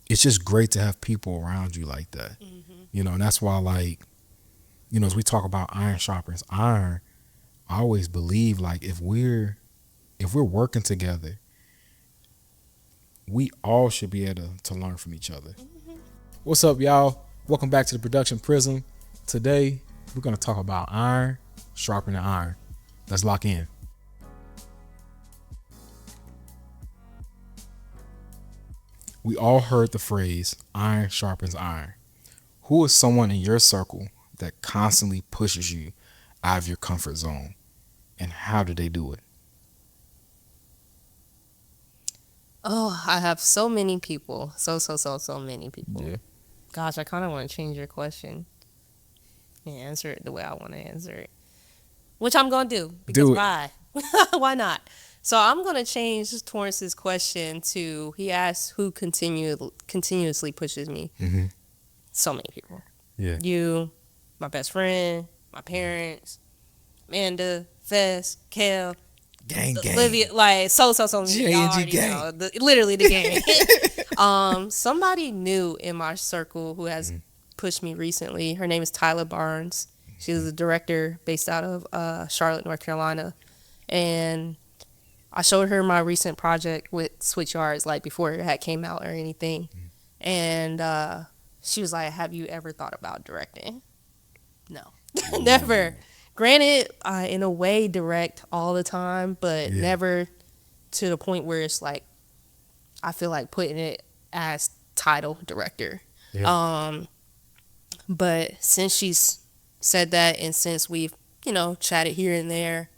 it's just great to have people around you like that. You know, and that's why, like, you know, as we talk about iron sharpens iron, I always believe, like, if we're working together, we all should be able to learn from each other. What's up, y'all? Welcome back to the production Prism. Today, we're going to talk about iron sharpening iron. Let's lock in. We all heard the phrase iron sharpens iron. Who is someone in your circle that constantly pushes you out of your comfort zone? And how do they do it? Oh, I have so many people. So many people. Yeah. Gosh, I kind of want to change your question and answer it the way I want to answer it. Which I'm going to do. Because Do it. why? Why not? So I'm going to change Torrance's question to, he asked who continuously pushes me. Mm-hmm. So many people. Yeah. You, my best friend, my parents, Amanda, Fess, Kel, Gang. Olivia, like so many. J&G Y'all already gang. know. Literally the gang. Somebody new in my circle who has pushed me recently. Her name is Tyler Barnes. She's a director based out of Charlotte, North Carolina, and I showed her my recent project with Switch Yards, like before it had came out or anything, and she was like, "Have you ever thought about directing?" No, never. Granted, in a way, direct all the time, but never to the point where it's like I feel like putting it as title director. Yeah. But since she's said that, and since we've chatted here and there,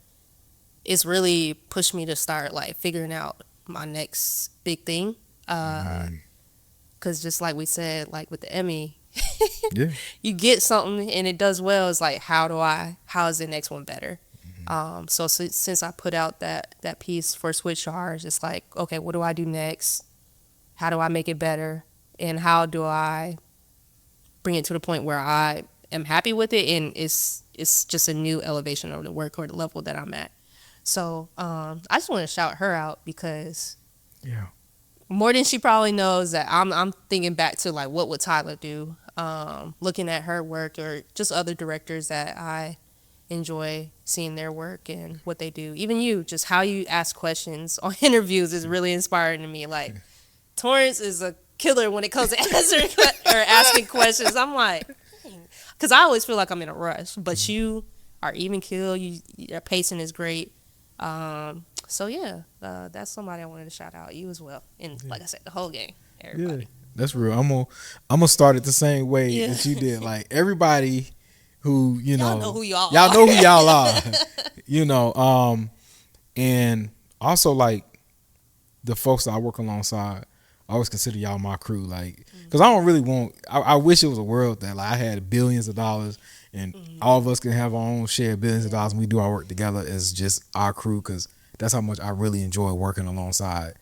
it's really pushed me to start like figuring out my next big thing. Because just like we said, like with the Emmy. Yeah. You get something and it does well. It's like, how is the next one better? So since I put out that piece for Switch Yards, it's like, okay, what do I do next? How do I make it better? And how do I bring it to the point where I am happy with it and it's just a new elevation of the work or the level that I'm at. So I just want to shout her out because more than she probably knows that I'm thinking back to like what would Tyler do, looking at her work or just other directors that I enjoy seeing their work and what they do. Even you, just how you ask questions on interviews is really inspiring to me. Like Torrance is a killer when it comes to answering or asking questions. I'm like, because I always feel like I'm in a rush, but you are even keel. Your pacing is great. So yeah, that's somebody I wanted to shout out. You as well, and like I said, the whole gang, everybody. Yeah, that's real. I'm gonna start it the same way that you did. Like everybody who Y'all know who y'all y'all are. know who y'all are. And also like the folks that I work alongside, I always consider y'all my crew. Like, because I don't really want. I wish it was a world that like I had billions of dollars and all of us can have our own share of billions of dollars and we do our work together as just our crew. Because that's how much I really enjoy working alongside,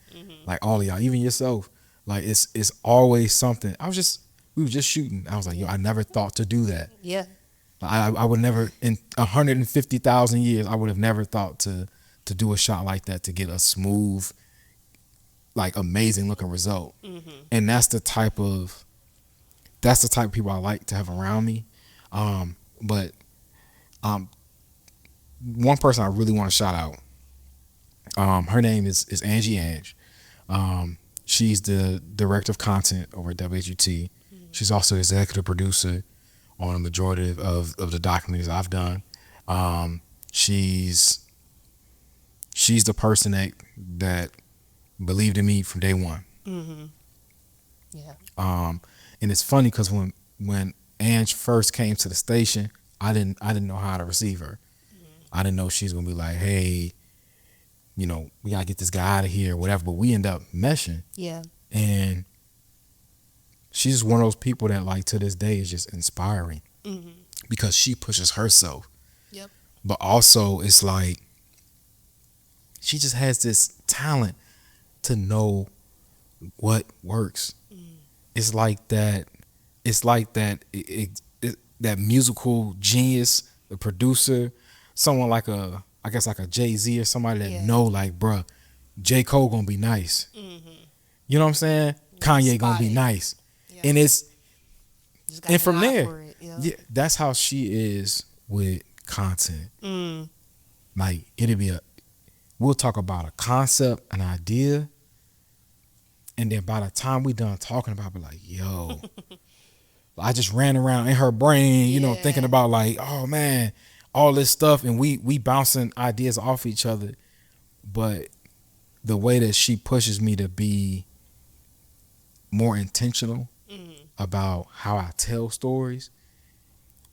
like all of y'all, even yourself. Like it's always something. We were just shooting. I was like, yo, I never thought to do that. Yeah. I would never in 150,000 years. I would have never thought to do a shot like that to get a smooth, like amazing looking result. And that's the type of people I like to have around me. But one person I really want to shout out. Her name is Angie Ange. She's the director of content over at WHUT. She's also executive producer on a majority of the documentaries I've done. She's the person that believed in me from day one. Yeah. And it's funny because when Ange first came to the station, I didn't know how to receive her. I didn't know she's gonna be like, hey, we gotta get this guy out of here, or whatever. But we end up meshing. Yeah. And she's one of those people that, like, to this day is just inspiring because she pushes herself. Yep. But also, it's like she just has this talent to know what works. It's like that. It's like that. That musical genius, the producer, someone like I guess like a Jay-Z or somebody that know, like, bruh, J. Cole gonna be nice. You know what I'm saying? Kanye gonna be nice, Yeah. and it's Just and got from an eye there, for it. Yeah. yeah, that's how she is with content. Mm. Like we'll talk about a concept, an idea, and then by the time we done talking about, it, be like, yo, I just ran around in her brain, thinking Yeah. about like, oh man, all this stuff, and we bouncing ideas off each other. But the way that she pushes me to be more intentional about how I tell stories,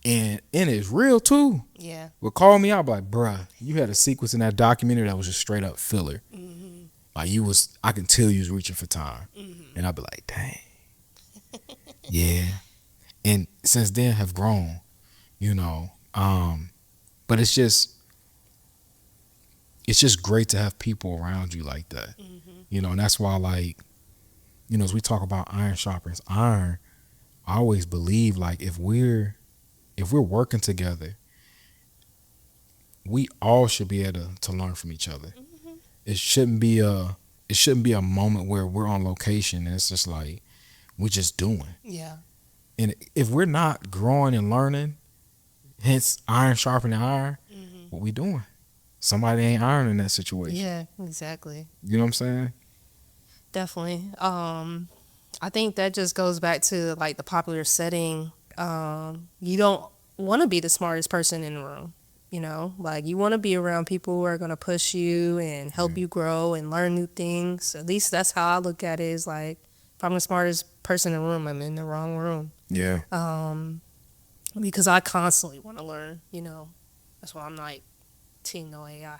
and it's real too. Yeah. Would call me out like, bruh, you had a sequence in that documentary that was just straight up filler. Mm-hmm. Like I can tell you was reaching for time, and I'd be like, dang, yeah. And since then have grown, but it's just great to have people around you like that, and that's why, like, as we talk about iron sharpens iron, I always believe like if we're working together, we all should be able to learn from each other. It shouldn't be a moment where we're on location and it's just like we're just doing. Yeah. And if we're not growing and learning, hence iron sharpening iron, what we doing? Somebody ain't iron in that situation. Yeah, exactly. You know what I'm saying? Definitely. I think that just goes back to like the popular setting. You don't want to be the smartest person in the room. Like you want to be around people who are going to push you and help you grow and learn new things. At least that's how I look at it, is like, if I'm the smartest person in the room, I'm in the wrong room. Yeah. Because I constantly want to learn, That's why I'm like, team no AI.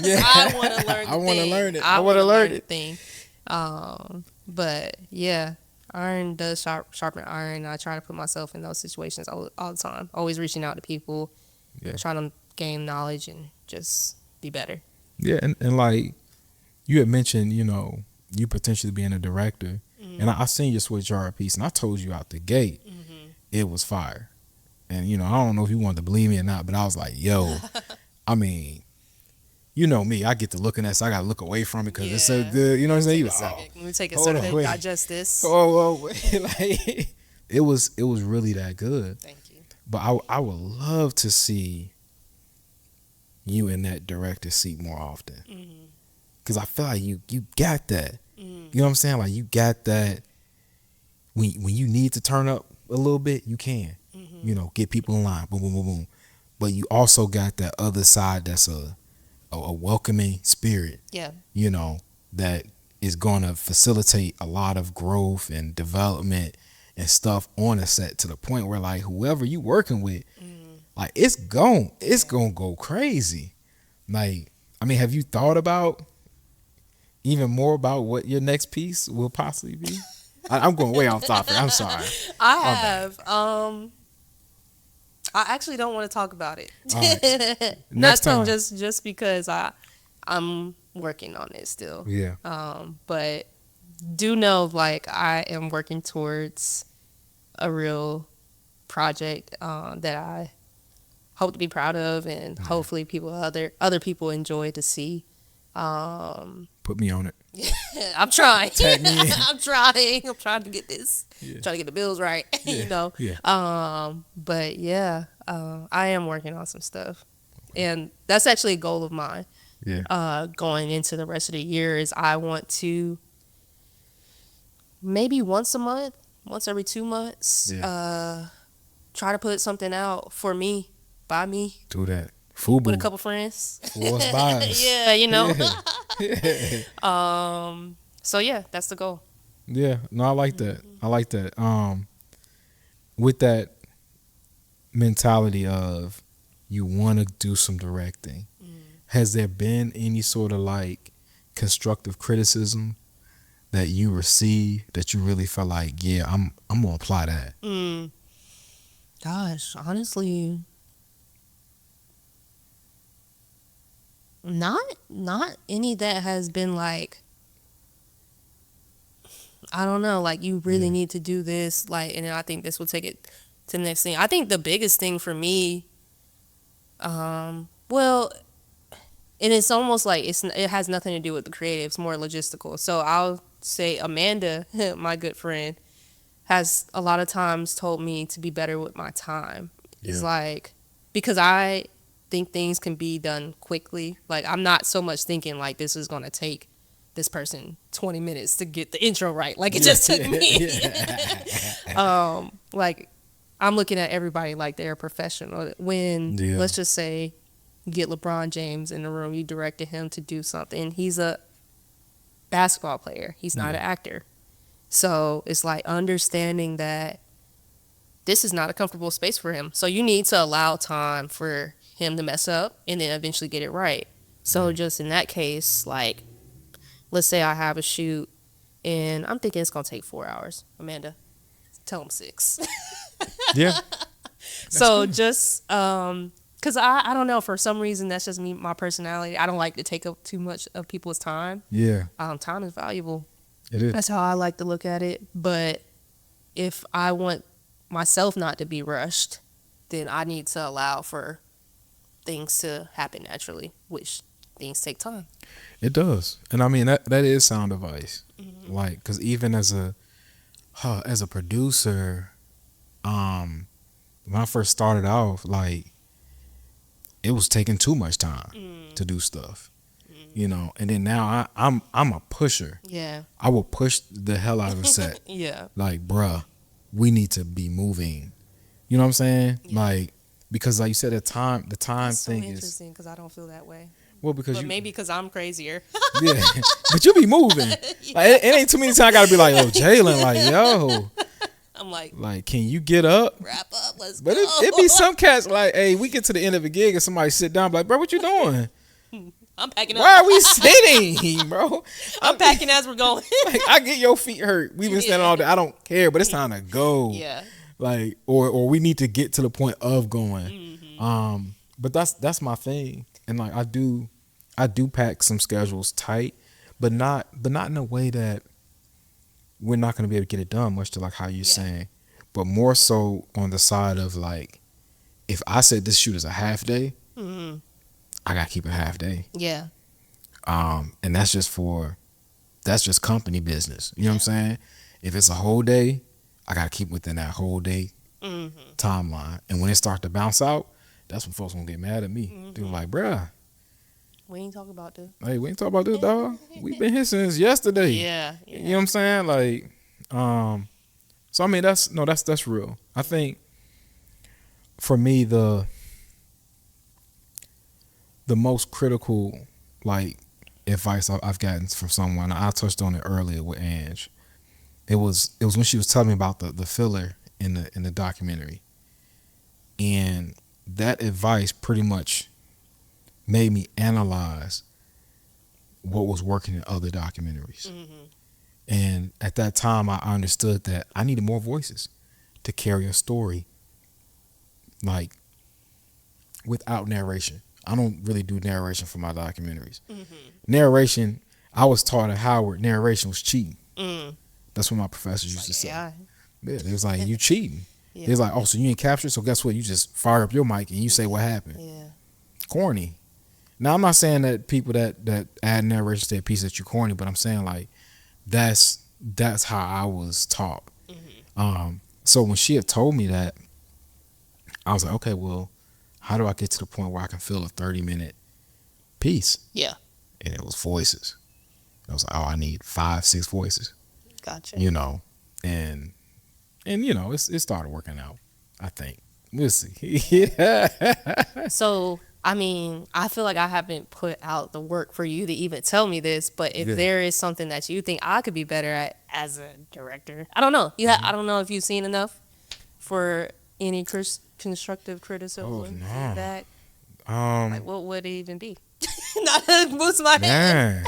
Yeah. I want to learn the I want to learn it. I want to learn the it. thing. But yeah, iron does sharpen iron. I try to put myself in those situations all the time. Always reaching out to people, trying to gain knowledge and just be better. Yeah, and like you had mentioned, you potentially being a director, and I seen your switch jar piece, and I told you out the gate, it was fire. And I don't know if you wanted to believe me or not, but I was like, yo, I mean, you know me, I get to looking at, so I gotta look away from it because it's so good. You know what I'm saying? You Let me take a second to digest this. Wait, like it was really that good. Thank you. But I would love to see you in that director seat more often, because I feel like you got that. You know what I'm saying? Like you got that. When you need to turn up a little bit, you can. Get people in line. Boom, boom, boom, boom. But you also got that other side that's a welcoming spirit. Yeah. That is going to facilitate a lot of growth and development and stuff on a set, to the point where like whoever you working with, like it's gonna go crazy. Like, I mean, have you thought about even more about what your next piece will possibly be? I'm going way off topic. I'm sorry. I have. I actually don't want to talk about it. Right. Next time, just because I'm working on it still. Yeah. But do know, like, I am working towards a real project that I hope to be proud of, and hopefully other people enjoy to see. Put me on it. I'm trying. Tag me in. I'm trying to get this. Yeah. Trying to get the bills right. Yeah. Yeah. But yeah, I am working on some stuff, and that's actually a goal of mine. Yeah. Going into the rest of the year, is I want to maybe once a month, once every 2 months, try to put something out for me, by me. Do that. Fubu. With a couple friends. What's bias? Yeah, Yeah. So yeah, that's the goal. Yeah. No, I like that. I like that. With that mentality of you want to do some directing, has there been any sort of like constructive criticism that you receive that you really felt like, yeah, I'm gonna apply that? Gosh, honestly, not any that has been like, I don't know, like you really need to do this, like, and I think this will take it to the next thing. I think the biggest thing for me, well, and it's almost like it has nothing to do with the creative. It's more logistical. So I'll say Amanda, my good friend, has a lot of times told me to be better with my time. It's like, because I think things can be done quickly. Like, I'm not so much thinking like this is going to take this person 20 minutes to get the intro right. Like, it just took me. Like, I'm looking at everybody like they're a professional. When, let's just say, you get LeBron James in the room, you directed him to do something. He's a basketball player. He's not an actor. So it's like understanding that this is not a comfortable space for him. So you need to allow time for him to mess up and then eventually get it right. So just in that case, like, let's say I have a shoot and I'm thinking it's going to take 4 hours. Amanda, tell him 6. Yeah. So just, because I don't know, for some reason, that's just me, my personality. I don't like to take up too much of people's time. Yeah. Time is valuable. It is. That's how I like to look at it. But if I want myself not to be rushed, then I need to allow for things to happen naturally, which things take time. It does. And I mean, that is sound advice. Mm-hmm. Like, because even as a producer, when I first started off, like, it was taking too much time to do stuff. You know, and then now I'm a pusher. Yeah. I will push the hell out of a set. Yeah. Like, bruh, we need to be moving. You know what I'm saying? Yeah. Like, because like you said, the time That's thing is interesting because I don't feel that way. Well, because maybe because I'm crazier. Yeah, but you be moving. Yeah. Like, it ain't too many times I gotta be like, oh, Jalen, like, yo. I'm like, can you get up? Wrap up, let's go. But it be some cats like, hey, we get to the end of a gig and somebody sit down, like, bro, what you doing? I'm packing up. Why are we sitting, bro? I'm packing as we're going. Like, I get your feet hurt. We've been standing all day. I don't care, but it's time to go. Yeah. Like, or we need to get to the point of going. Mm-hmm. But that's my thing. And like, I do pack some schedules tight, but not in a way that we're not going to be able to get it done, much to like how you're saying, but more so on the side of like, if I said this shoot is a half day, I gotta keep it half day. Yeah. And that's just company business. You know what I'm saying? If it's a whole day, I gotta keep within that whole day timeline. And when it starts to bounce out, that's when folks gonna get mad at me. They're like, bruh, we ain't talking about this. Hey, we ain't talking about this, dog. We've been here since yesterday. Yeah. You know what I'm saying? Like, so I mean, that's real. I think for me, the most critical, like, advice I've gotten from someone, I touched on it earlier with Ange. It was when she was telling me about the filler in the documentary, and that advice pretty much made me analyze what was working in other documentaries. And at that time, I understood that I needed more voices to carry a story, like, without narration. I don't really do narration for my documentaries. Narration, I was taught at Howard, narration was cheating. That's what my professors used to say. Yeah, it was like, you cheating. It was like, oh, so you ain't captured, so guess what? You just fire up your mic and you say what happened. Yeah. Corny. Now, I'm not saying that people that add narration to a piece that you're corny, but I'm saying, like, that's how I was taught. So when she had told me that, I was like, okay, well, how do I get to the point where I can fill a 30-minute piece? Yeah. And it was voices. I was like, oh, I need 5-6 voices. Gotcha. You know, and you know, it started working out, I think. We'll see. Yeah. So, I mean, I feel like I haven't put out the work for you to even tell me this, but if there is something that you think I could be better at as a director, I don't know. I don't know if you've seen enough for any constructive criticism feedback. Like, what would it even be? Not boost my head.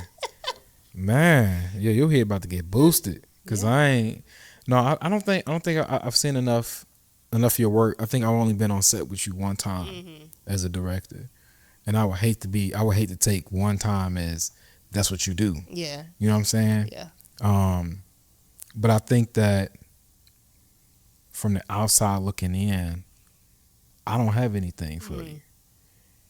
Man, yeah, your head about to get boosted because I don't think I've seen enough of your work. I think I've only been on set with you one time as a director, and I would hate to take one time as that's what you do. Yeah, you know what I'm saying? Yeah. But I think that from the outside looking in, I don't have anything for you.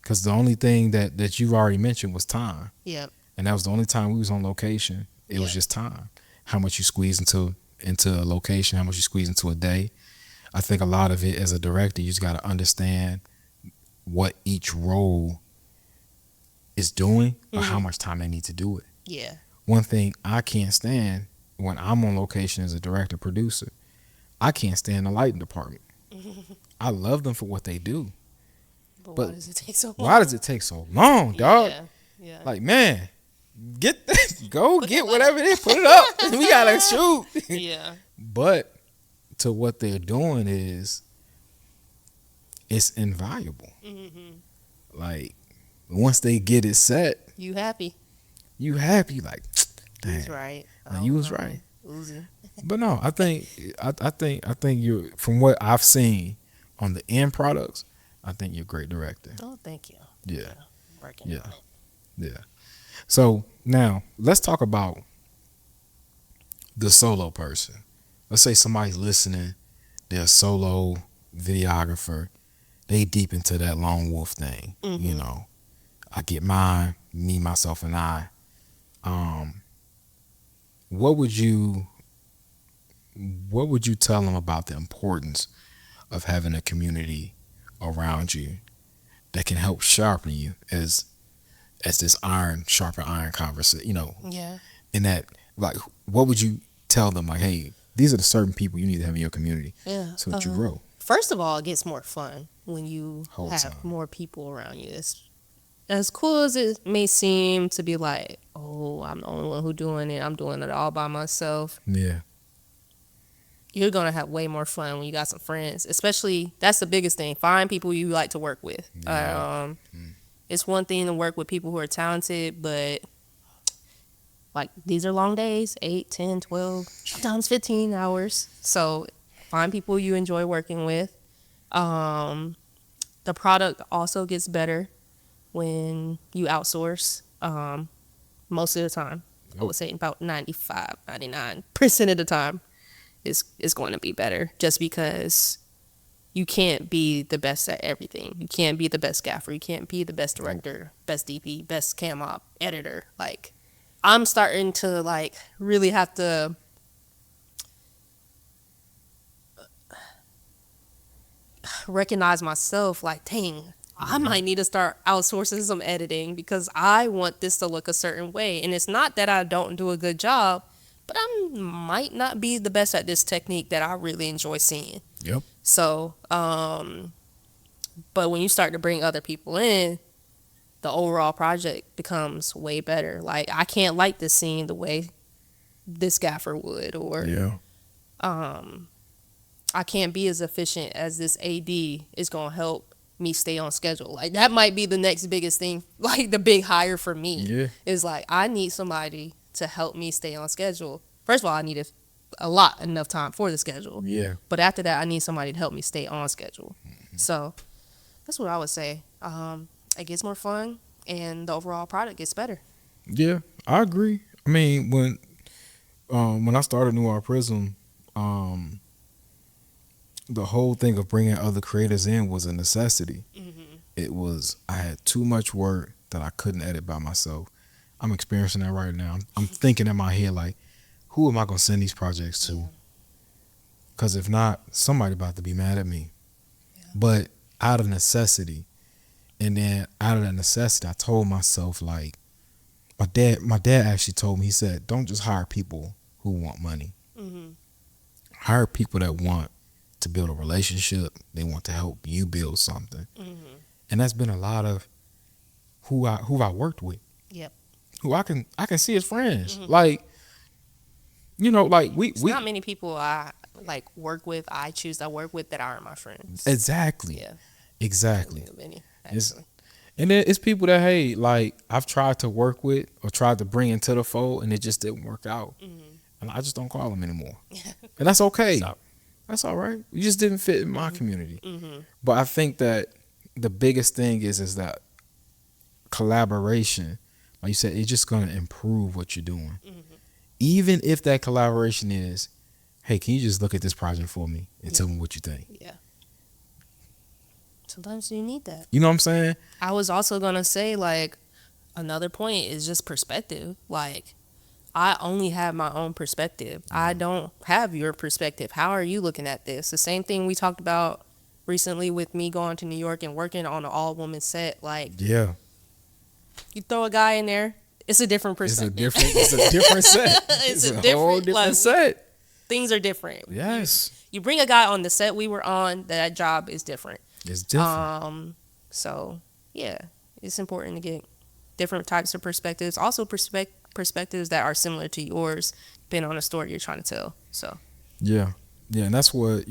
Because the only thing that you've already mentioned was time. Yep. And that was the only time we was on location. It was just time. how much you squeeze into a location, how much you squeeze into a day. I think a lot of it as a director, you just got to understand what each role is doing or how much time they need to do it. Yeah. One thing I can't stand when I'm on location as a director producer, I can't stand the lighting department. I love them for what they do. But why does it take so long? Why does it take so long, dog? Yeah. Like, man, get whatever it is, put it up. We gotta shoot. Yeah. But to what they're doing is, it's invaluable. Like, once they get it set, you happy. Like, dang, He's right. you was right. Uzi. But no, I think you're, from what I've seen on the end products, I think you're a great director. Oh, thank you. Yeah. Working on it. Yeah. So now let's talk about the solo person. Let's say somebody's listening, they're a solo videographer, they deep into that lone wolf thing. You know, I get mine, me, myself, and I. What would you tell them about the importance of having a community around you that can help sharpen you as this sharpen iron conversation, you know? Yeah. In that, like, what would you tell them? Like, hey, these are the certain people you need to have in your community so that you grow. First of all, it gets more fun when you have more people around you. It's as cool as it may seem to be like, oh, I'm the only one who's doing it. I'm doing it all by myself. Yeah. You're going to have way more fun when you got some friends. Especially, that's the biggest thing. Find people you like to work with. Yeah. It's one thing to work with people who are talented, but like, these are long days, 8, 10, 12, sometimes 15 hours. So find people you enjoy working with. The product also gets better when you outsource. Most of the time, I would say about 95, 99% of the time, it's going to be better, just because you can't be the best at everything. You can't be the best gaffer. You can't be the best director, best DP, best cam op, editor. Like, I'm starting to, like, really have to recognize myself, like, dang, I might need to start outsourcing some editing because I want this to look a certain way. And it's not that I don't do a good job, but I might not be the best at this technique that I really enjoy seeing. Yep. So, but when you start to bring other people in, the overall project becomes way better. Like, I can't light this scene the way this gaffer would, or I can't be as efficient as this AD is going to help me stay on schedule. Like, that might be the next biggest thing, like the big hire for me, is like, I need somebody to help me stay on schedule. First of all, I need enough time for the schedule. Yeah. But after that, I need somebody to help me stay on schedule. So that's what I would say. It gets more fun and the overall product gets better. Yeah, I agree. I mean, when I started Noir Prism, the whole thing of bringing other creators in was a necessity. It was, I had too much work that I couldn't edit by myself. I'm experiencing that right now. I'm thinking in my head, like, who am I going to send these projects to? Because if not, somebody about to be mad at me. But out of necessity, and then out of that necessity, I told myself, like, my dad actually told me, he said, don't just hire people who want money. Hire people that want to build a relationship. They want to help you build something. And that's been a lot of who I worked with. Yep. Who I can see as friends. Like, you know, like It's not many people I like work with, I choose to work with, that aren't my friends. Exactly. Yeah. Exactly. Many, and then it's people that, hey, like, I've tried to work with or tried to bring into the fold and it just didn't work out. And I just don't call them anymore. And that's okay. That's all right. You just didn't fit in my community. But I think that the biggest thing is that collaboration, like you said, it's just going to improve what you're doing. Even if that collaboration is, hey, can you just look at this project for me and tell me what you think? Yeah. Sometimes you need that. You know what I'm saying? I was also going to say, like, another point is just perspective. Like, I only have my own perspective. I don't have your perspective. How are you looking at this? The same thing we talked about recently with me going to New York and working on an all-woman set. Like, Yeah. you throw a guy in there, it's a different perspective. It's a different set. It's a whole different, different like, set. Things are different. Yes. You bring a guy on the set we were on, that job is different. It's different. So, yeah, it's important to get different types of perspectives. Also, perspectives that are similar to yours, depending on the story you're trying to tell. So, yeah. And that's what,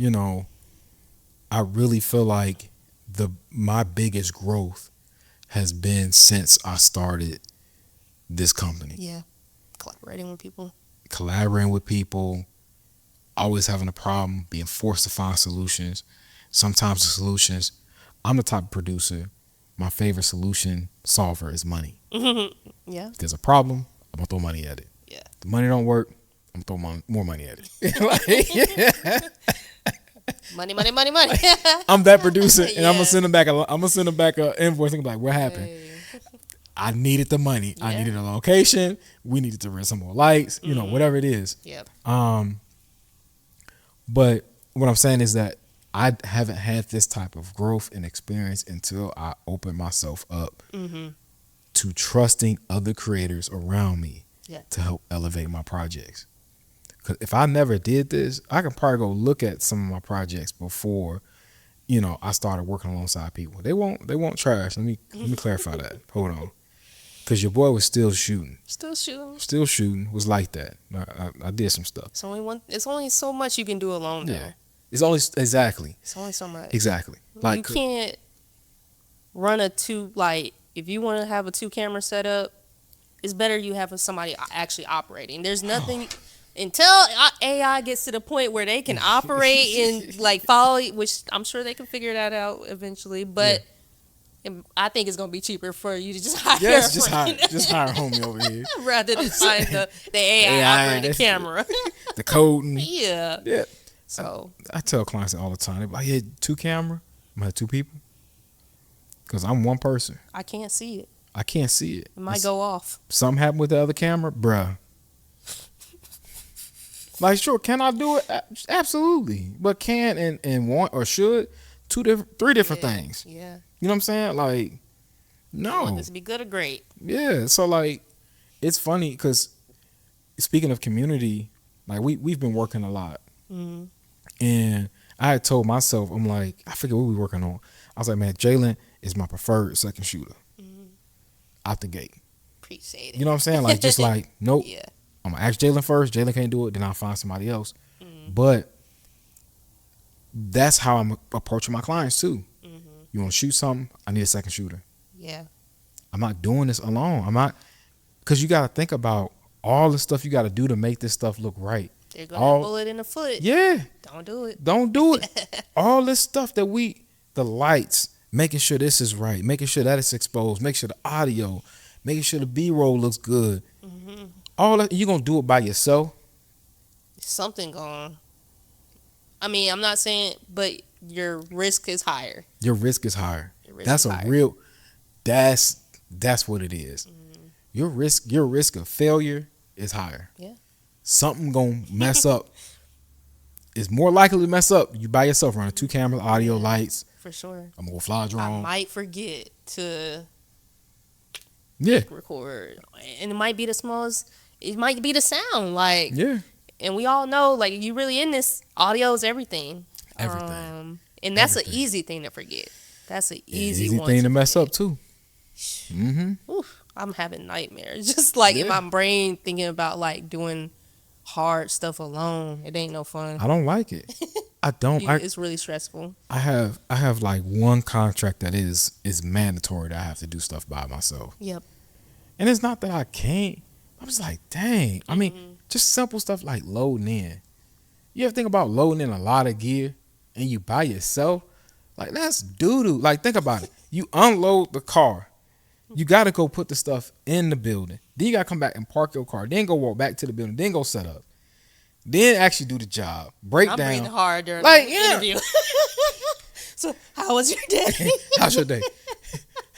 I really feel like my biggest growth has been since I started this company. yeah, collaborating with people, always having a problem, being forced to find solutions. Sometimes the solutions, I'm the type of producer, my favorite solution solver is money. Yeah. If there's a problem, I'm going to throw money at it. Yeah. If the money don't work, I'm going to throw more money at it. Money. I'm that producer, and yeah. I'm gonna send them back a invoice and be like, what happened? Hey. I needed the money. Yeah. I needed a location. We needed to rent some more lights. Whatever it is. Yep. But what I'm saying is that I haven't had this type of growth and experience until I opened myself up to trusting other creators around me to help elevate my projects. Because if I never did this, I can probably go look at some of my projects before, I started working alongside people. They won't trash. Let me clarify that. Hold on. Because your boy was still shooting. Still shooting. Was like that. I did some stuff. It's only so much you can do alone, though. Yeah. It's only so much. Exactly. Like, you can't run if you want to have a 2-camera setup, it's better you have somebody actually operating. There's nothing... Until AI gets to the point where they can operate and follow, which I'm sure they can figure that out eventually. But I think it's gonna be cheaper for you to just hire. Yes, just hire homie over here rather than find the AI operating the camera, the coding. Yeah. So I tell clients all the time, they're like, "Yeah, 2 camera, I'm gonna have 2 people, because I'm one person. I can't see it. It might go off. Something happened with the other camera, bruh." Like, sure, can I do it? Absolutely. But can and want or should, 3 different things. Yeah. You know what I'm saying? Like, no. You want this to be good or great. Yeah. So, it's funny because speaking of community, we've been working a lot. Mm-hmm. And I had told myself, I'm like, I forget what we were working on. I was like, man, Jalen is my preferred second shooter. Out the gate. Appreciate it. You know what I'm saying? Nope. Yeah. I'm going to ask Jalen first. Jalen can't do it. Then I'll find somebody else. But that's how I'm approaching my clients too. You want to shoot something? I need a second shooter. Yeah. I'm not doing this alone. I'm not, because you got to think about all the stuff you got to do to make this stuff look right. They're going to bullet in the foot. Yeah. Don't do it. Don't do it. All this stuff that the lights, making sure this is right, making sure that it's exposed, make sure the audio, making sure the B-roll looks good. All that, you gonna do it by yourself? Something going. I mean, I'm not saying, but your risk is higher. That's what it is. Your risk of failure is higher. Yeah. Something gonna mess up. It's more likely to mess up you by yourself running 2 cameras, audio, lights. For sure. I'm gonna fly a drone. I might forget to record, and it might be the smallest. It might be the sound, and we all know, you really in this, audio is everything. And that's an easy thing to forget. That's an easy thing to mess up too. Oof, I'm having nightmares, just in my brain thinking about doing hard stuff alone. It ain't no fun. I don't like it. I don't. It's really stressful. I have one contract that is mandatory that I have to do stuff by myself. Yep. And it's not that I can't. I was like, dang. I mean, just simple stuff like loading in. You ever think about loading in a lot of gear and you by yourself? That's doo-doo. Think about it. You unload the car. You got to go put the stuff in the building. Then you got to come back and park your car. Then go walk back to the building. Then go set up. Then actually do the job. Break down. I'm breathing hard during the interview. So, how was your day? How's your day?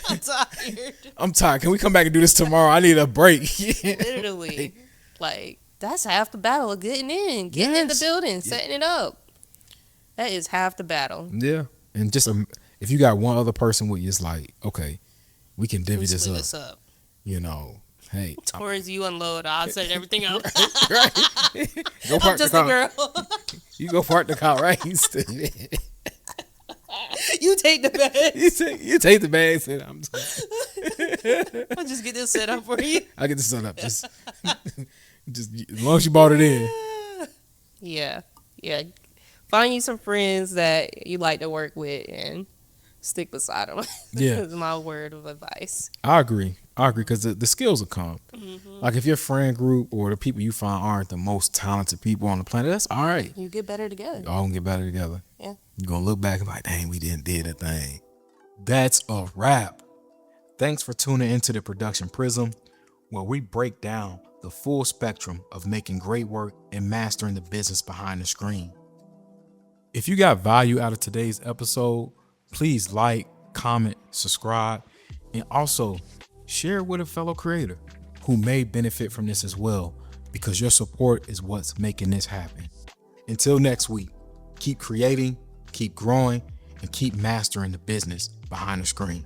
I'm tired. I'm tired. Can we come back and do this tomorrow? I need a break. Literally. Like, that's half the battle of getting in the building, setting it up. That is half the battle. Yeah. And just if you got one other person with you, it's like, okay, we can divvy this up. You know, hey. Towards you unload, I'll set everything up. Right. Go park I'm just the a car. girl. You go park the car right. You take the bags. You take the bags, and I'll just get this set up for you. I get this set up. Just as long as you bought it in. Yeah. Find you some friends that you like to work with and stick beside them. Yeah, is my word of advice. I agree because the skills will come. Mm-hmm. Like if your friend group or the people you find aren't the most talented people on the planet, that's all right. You get better together. Y'all gonna get better together. Yeah. You're gonna look back and be like, dang, we did a thing. That's a wrap. Thanks for tuning into the Production Prism, where we break down the full spectrum of making great work and mastering the business behind the screen. If you got value out of today's episode, please like, comment, subscribe, and also share with a fellow creator who may benefit from this as well, because your support is what's making this happen. Until next week, keep creating, keep growing, and keep mastering the business behind the screen.